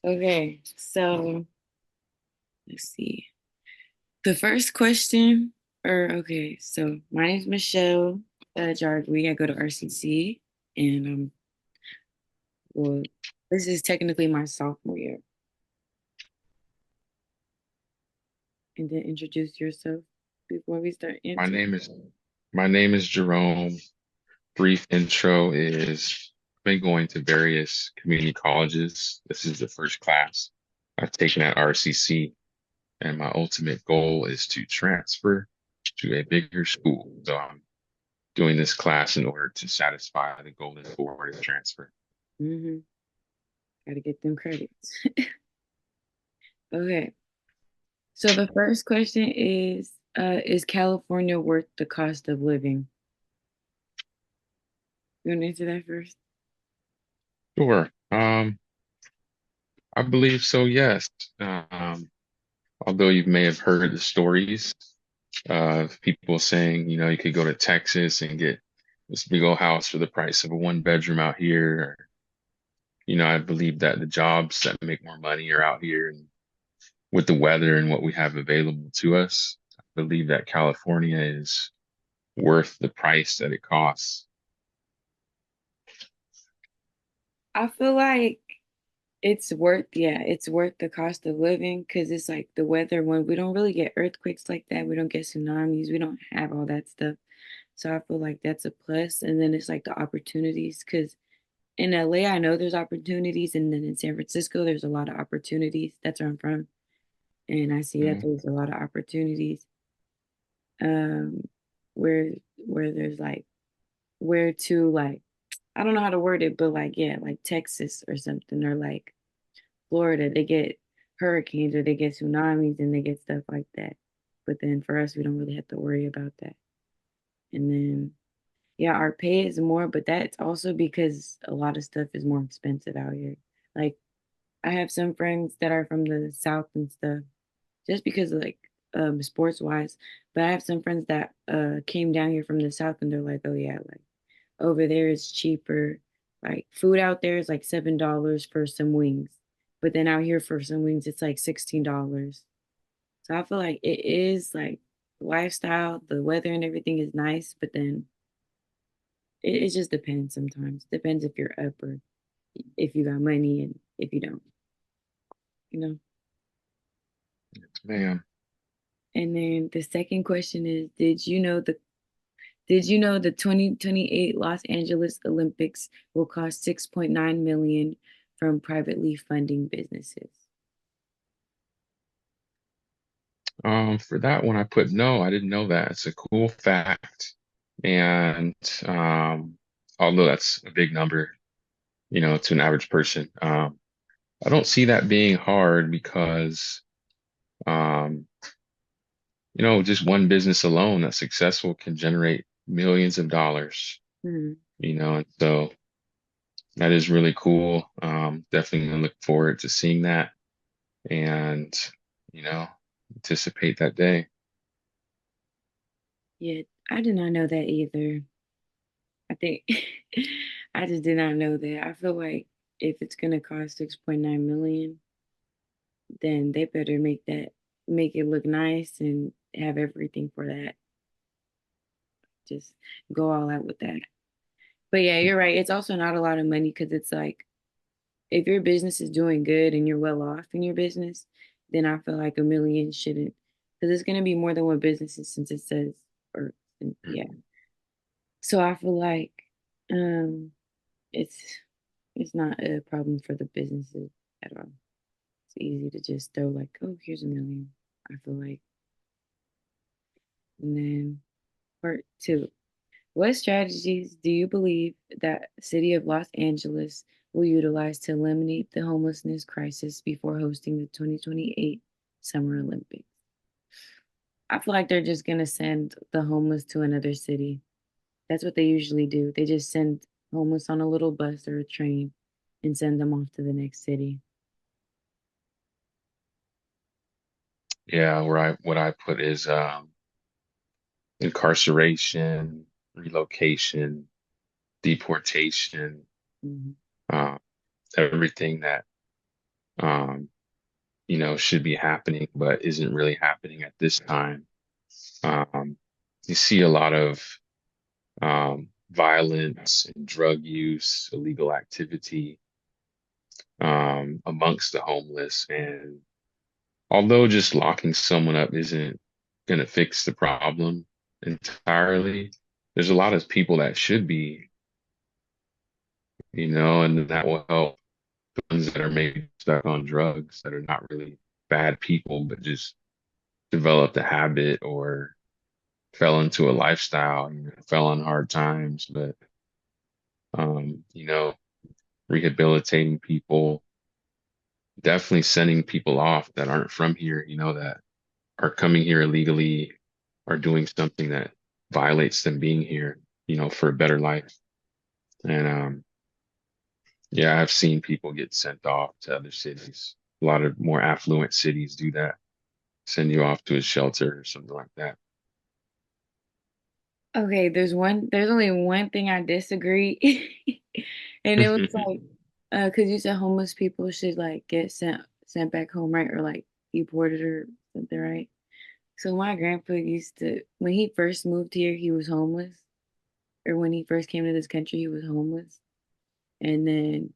Okay, so let's see. The first question, so my name is Michelle Jardwe. I go to RCC, and well, this is technically my sophomore year. And then introduce yourself before we start My answering. name is my name is Jerome. Brief intro is I've been going to various community colleges. This is the first class I've taken at RCC, and my ultimate goal is to transfer to a bigger school. So I'm doing this class in order to satisfy the golden forward transfer. Mm-hmm. Got to get them credits. Okay, so the first question is California worth the cost of living? You want to answer that first? Sure. I believe so, yes. Um, Although you may have heard the stories of people saying, you could go to Texas and get this big old house for the price of a one bedroom out here. Or, I believe that the jobs that make more money are out here, and with the weather and what we have available to us, I believe that California is worth the price that it costs. I feel like it's worth the cost of living because it's like the weather when we don't really get earthquakes like that. We don't get tsunamis. We don't have all that stuff. So I feel like that's a plus. And then it's like the opportunities because in LA, I know there's opportunities. And then in San Francisco, there's a lot of opportunities. That's where I'm from. And I see that Mhm. there's a lot of opportunities um, where, where there's like, where to like, I don't know how to word it, but like, yeah, like Texas or something, or like Florida, they get hurricanes or they get tsunamis and they get stuff like that. But then for us, we don't really have to worry about that. And then, yeah, our pay is more, but that's also because a lot of stuff is more expensive out here. Like, I have some friends that are from the South and stuff, just because of like sports wise. But I have some friends that came down here from the South and they're like, oh yeah, like over there is cheaper. Like food out there is like $7 for some wings. But then out here for some wings it's like $16. So I feel like it is like lifestyle, the weather and everything is nice, but then it just depends sometimes. Depends if you're up or if you got money and if you don't, you know. Man, And then the second question is, did you know the 2028 Los Angeles Olympics will cost 6.9 million from privately funding businesses? for that one, I put no, I didn't know that. It's a cool fact. And although that's a big number, to an average person. I don't see that being hard because, um, just one business alone that's successful can generate millions of dollars, Hmm. and so that is really cool. Definitely gonna look forward to seeing that and, you know, anticipate that day. Yeah, I did not know that either. I think I just did not know that. I feel like if it's gonna cost 6.9 million, then they better make it look nice and have everything for that. Just go all out with that. But yeah, you're right. It's also not a lot of money because it's like if your business is doing good and you're well off in your business, then I feel like a million shouldn't, because it's gonna be more than one business since it says, or yeah. So I feel like um, it's it's not a problem for the businesses at all. It's easy to just throw like, oh, here's a million. I feel like, and then part two. What strategies do you believe that city of Los Angeles will utilize to eliminate the homelessness crisis before hosting the 2028 Summer Olympics? I feel like they're just gonna send the homeless to another city. That's what they usually do. They just send homeless on a little bus or a train and send them off to the next city. Yeah, what I put is incarceration, relocation, deportation, Mhm. uh, everything that um, should be happening, but isn't really happening at this time. Um, you see a lot of violence and drug use, illegal activity amongst the homeless. And although just locking someone up isn't going to fix the problem entirely, there's a lot of people that should be, and that will help the ones that are maybe stuck on drugs that are not really bad people, but just developed a habit or fell into a lifestyle, fell on hard times. But, um, you know, rehabilitating people, definitely sending people off that aren't from here, that are coming here illegally, are doing something that violates them being here, for a better life. And yeah, I've seen people get sent off to other cities. A lot of more affluent cities do that, send you off to a shelter or something like that. Okay, there's only one thing I disagree. And it was like, because you said homeless people should like get sent back home, right? Or like deported or something, right? So my grandpa used to, when he first moved here, he was homeless. Or when he first came to this country, he was homeless. And then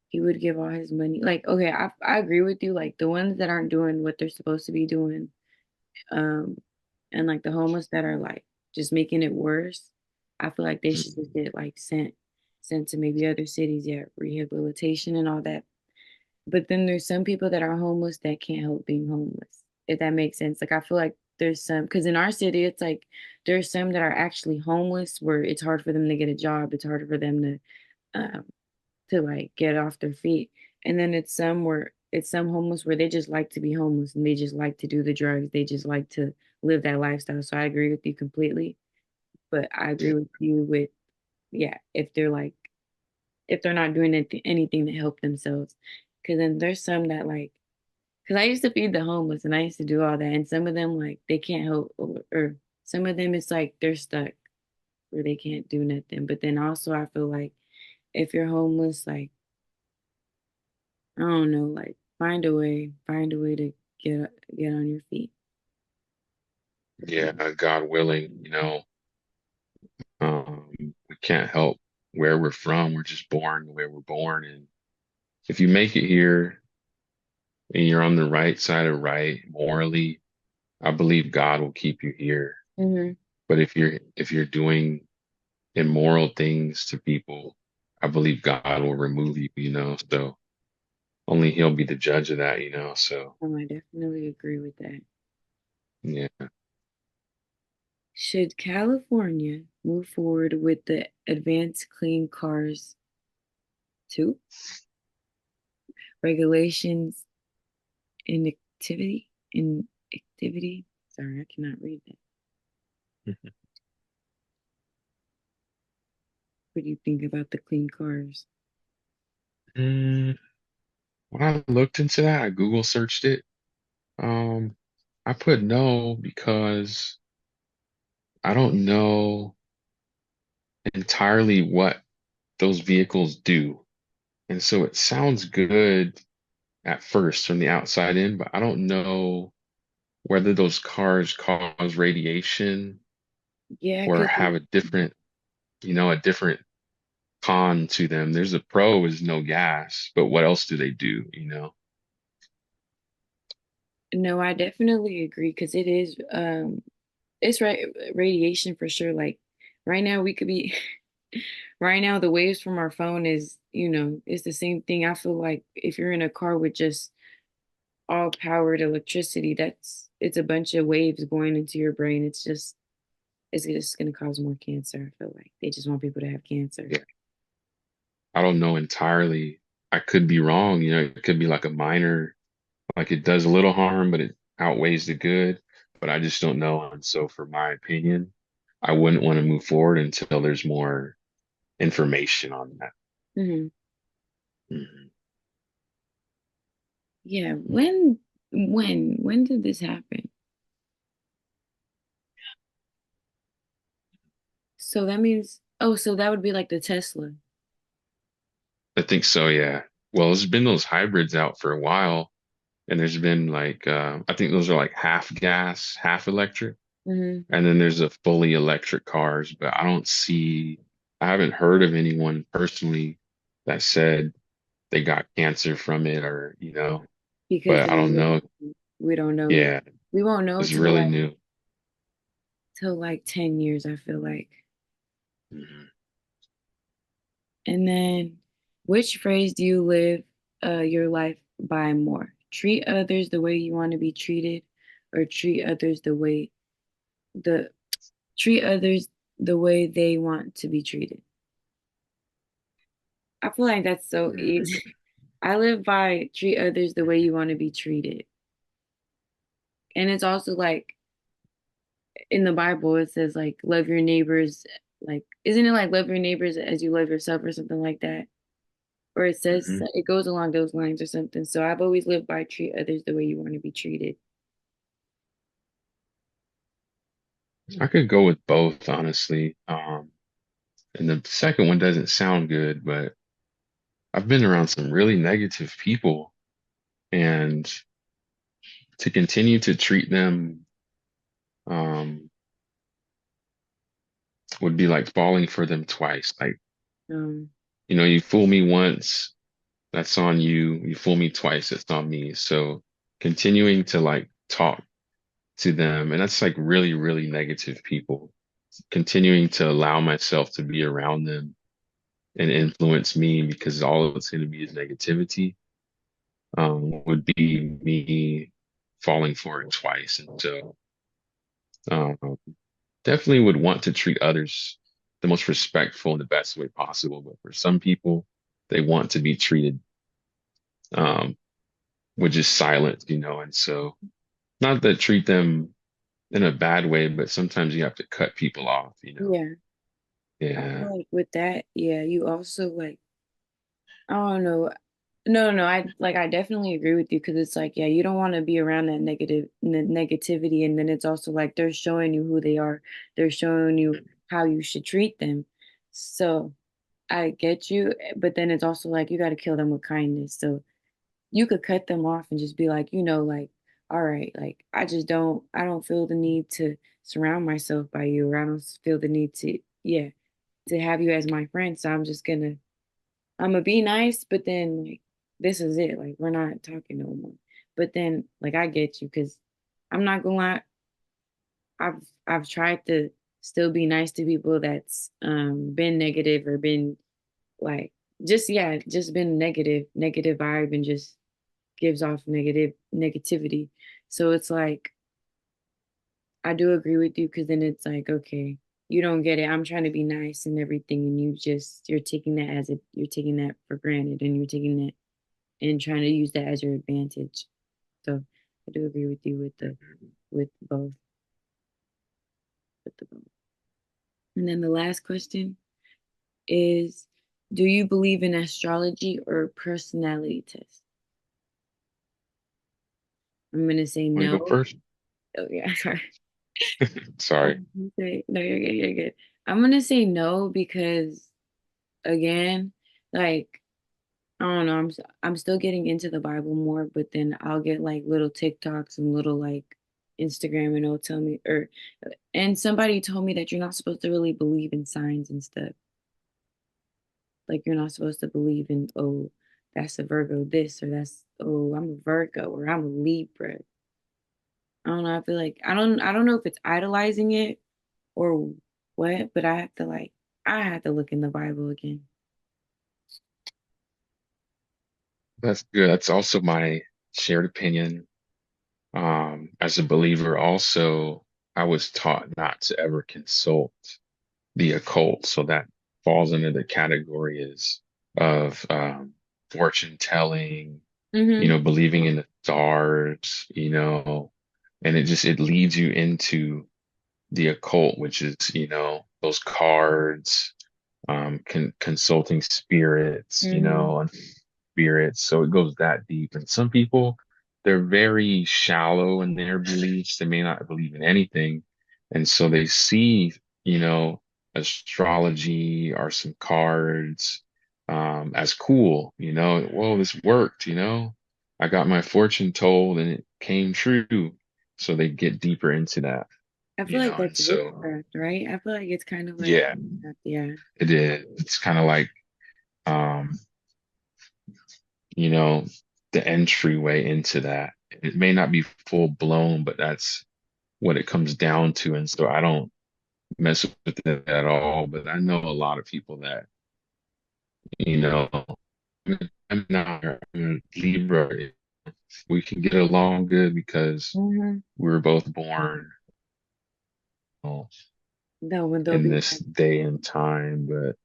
he would give all his money. Like, okay, I agree with you. Like the ones that aren't doing what they're supposed to be doing, um, and like the homeless that are like just making it worse, I feel like they should just get like sent to maybe other cities, yeah, rehabilitation and all that. But then there's some people that are homeless that can't help being homeless, if that makes sense. Like I feel like there's some, because in our city it's like there's some that are actually homeless where it's hard for them to get a job, it's harder for them um to like get off their feet. And then it's some homeless where they just like to be homeless and they just like to do the drugs. They just like to live that lifestyle. So I agree with you completely. But I agree with you with, yeah, if they're not doing anything to help themselves. Cause then there's some that like, cause I used to feed the homeless and I used to do all that. And some of them like they can't help, or some of them it's like they're stuck where they can't do nothing. But then also I feel like if you're homeless, like I don't know, like find a way to get on your feet. Yeah, God willing, we can't help where we're from. We're just born the way we're born. And if you make it here and you're on the right side of right morally, I believe God will keep you here. Hmm. But if you're doing immoral things to people, I believe God will remove you. So only He'll be the judge of that. So I definitely agree with that. yeah. Should California move forward with the advanced clean cars too? Regulations in activity. Sorry, I cannot read that. What do you think about the clean cars? Mm, when I looked into that, I Google searched it. Um, I put no because I don't know entirely what those vehicles do. And so it sounds good at first from the outside in, but I don't know whether those cars cause radiation Yeah, or because have a different con to them. There's a pro is no gas, but what else do they do? no, I definitely agree because it's radiation for sure. Like right now we could be right now the waves from our phone is, it's the same thing. I feel like if you're in a car with just all powered electricity, it's a bunch of waves going into your brain. It's just gonna cause more cancer. I feel like they just want people to have cancer. Yeah. I don't know entirely. I could be wrong. It could be like a minor, like it does a little harm, but it outweighs the good. But I just don't know. And so, for my opinion, I wouldn't want to move forward until there's more information on that. Hmm. Mhm. Yeah. When did this happen? So that means, oh, so that would be like the Tesla. I think so, yeah. well, there's been those hybrids out for a while, and there's been like I think those are like half gas, half electric, Hmm. and then there's a fully electric cars, but I haven't heard of anyone personally that said they got cancer from it or, Because but they I don't know. we don't know yet. Yeah, We won't know it's really new. till like 10 years, I feel like. Mhm. And then, which phrase do you live your life by more? Treat others the way you want to be treated, or the treat others the way they want to be treated. I feel like that's so Mhm. easy. I live by treat others the way you want to be treated. And it's also like in the Bible, it says like love your neighbors, like isn't it like love your neighbors as you love yourself or something like that? Or it says Mhm. it goes along those lines or something. So I've always lived by treat others the way you want to be treated. I could go with both, honestly. And the second one doesn't sound good, but I've been around some really negative people, and to continue to treat them um, would be like falling for them twice. Like, Um, you fool me once, that's on you. You fool me twice, that's on me. So continuing to like talk to them, and that's like really, really negative people, continuing to allow myself to be around them and influence me because all of it's going to be is negativity, would be me falling for it twice. And so, um, definitely would want to treat others the most respectful and the best way possible. But for some people, they want to be treated, um, with just silence, and so not that treat them in a bad way, but sometimes you have to cut people off. yeah, I Yeah. feel like with that, yeah, you also like I don't know. No, no, I definitely agree with you because it's like, yeah, you don't want to be around that negativity, and then it's also like they're showing you who they are. They're showing you how you should treat them. So I get you, but then it's also like you got to kill them with kindness. So you could cut them off and just be like, like, all right, like I don't feel the need to surround myself by you, or I don't feel the need to, yeah, to have you as my friend. So I'm gonna be nice, but then like this is it. Like we're not talking no more. But then like I get you because I'm not gonna lie, I've tried to still be nice to people that's been negative or been like just yeah, just been negative vibe and just gives off negativity. So it's like I do agree with you because then it's like, okay, you don't get it. I'm trying to be nice and everything, and you're taking that you're taking that for granted and you're taking that and trying to use that as your advantage. So I do agree with you with both with the both. And then the last question is, do you believe in astrology or personality test? I'm gonna say Want to go no. first? Oh yeah, sorry. Sorry. No, you're good, you're good. I'm gonna say no because again, like I don't know, I'm still getting into the Bible more, but then I'll get like little TikToks and little like Instagram and it'll tell me and somebody told me that you're not supposed to really believe in signs and stuff. Like you're not supposed to believe in, oh, that's a Virgo this or that's oh, I'm a Virgo or I'm a Libra. I don't know. I feel like I don't know if it's idolizing it or what, but I have to look in the Bible again. That's good. That's also my shared opinion. As a believer, also, I was taught not to ever consult the occult. So that falls under the categories of fortune telling, Mm-hmm. believing in the stars, and it leads you into the occult, which is, those cards, consulting spirits, Mm-hmm. and spirits. So it goes that deep. And some people, they're very shallow in their beliefs. They may not believe in anything. And so they see, astrology or some cards, as cool, whoa, this worked, I got my fortune told and it came true. So they get deeper into that, I feel like and that's so witchcraft, right? I feel like it's kind of like yeah, witchcraft, yeah. it is. It's kind of like um, you know, the entryway into that. It may not be full blown, but that's what it comes down to. And so I don't mess with it at all. But I know a lot of people that, you know, I'm not I'm a Libra. We can get along good because Hmm. we were both born No, when they'll in be this like, day and time, but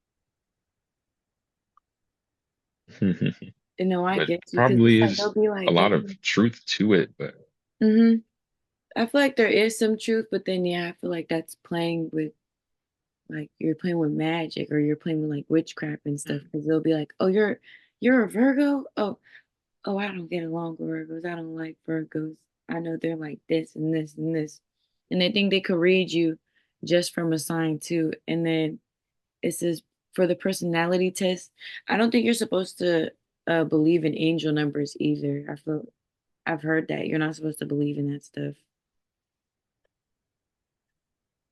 I but get you because it's probably like is they'll be a like, lot of truth to it. But hmm. I feel like there is some truth, but then yeah, I feel like that's playing with like you're playing with magic or you're playing with like witchcraft and stuff because they'll be like, oh, you're a Virgo? Oh, I don't get along with Virgos. I don't like Virgos. I know they're like this and this and this. And they think they could read you just from a sign too. And then it says for the personality test, I don't think you're supposed to believe in angel numbers either. I've heard that you're not supposed to believe in that stuff.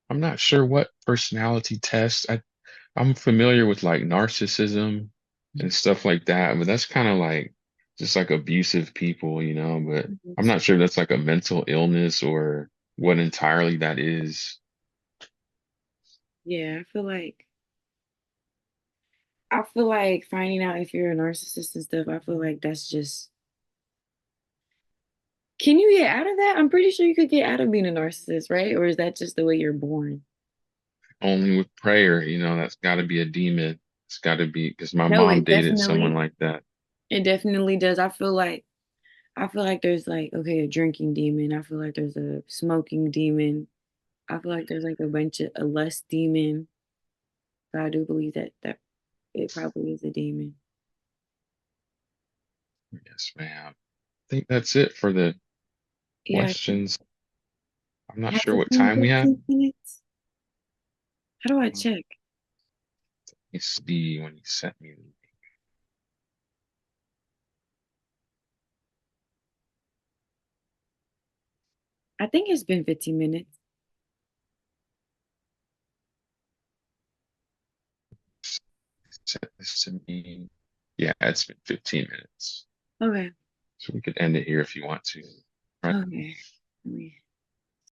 I'm not sure what personality test. I'm familiar with like narcissism and stuff like that, but that's kind of like just like abusive people, but I'm Mhm. not sure if that's like a mental illness or what entirely that is. Yeah, I feel like finding out if you're a narcissist and stuff, I feel like that's just can you get out of that? I'm pretty sure you could get out of being a narcissist, right? Or is that just the way you're born? Only with prayer, that's got to be a demon. It's got to be because my No, mom dated someone like that. it definitely does. I feel like there's like okay, a drinking demon. I feel like there's a smoking demon. I feel like there's like a lust demon. So I do believe that it probably is a demon. Yes, ma'am. I think that's it for the Yeah, questions. I'm not has sure it what been time we have. 15 minutes? How do I Let check? me see when you sent me. I think it's been 15 minutes. Sent this to me. Yeah, it's been 15 minutes. Okay. So we could end it here if you want to. Right. Okay. Let me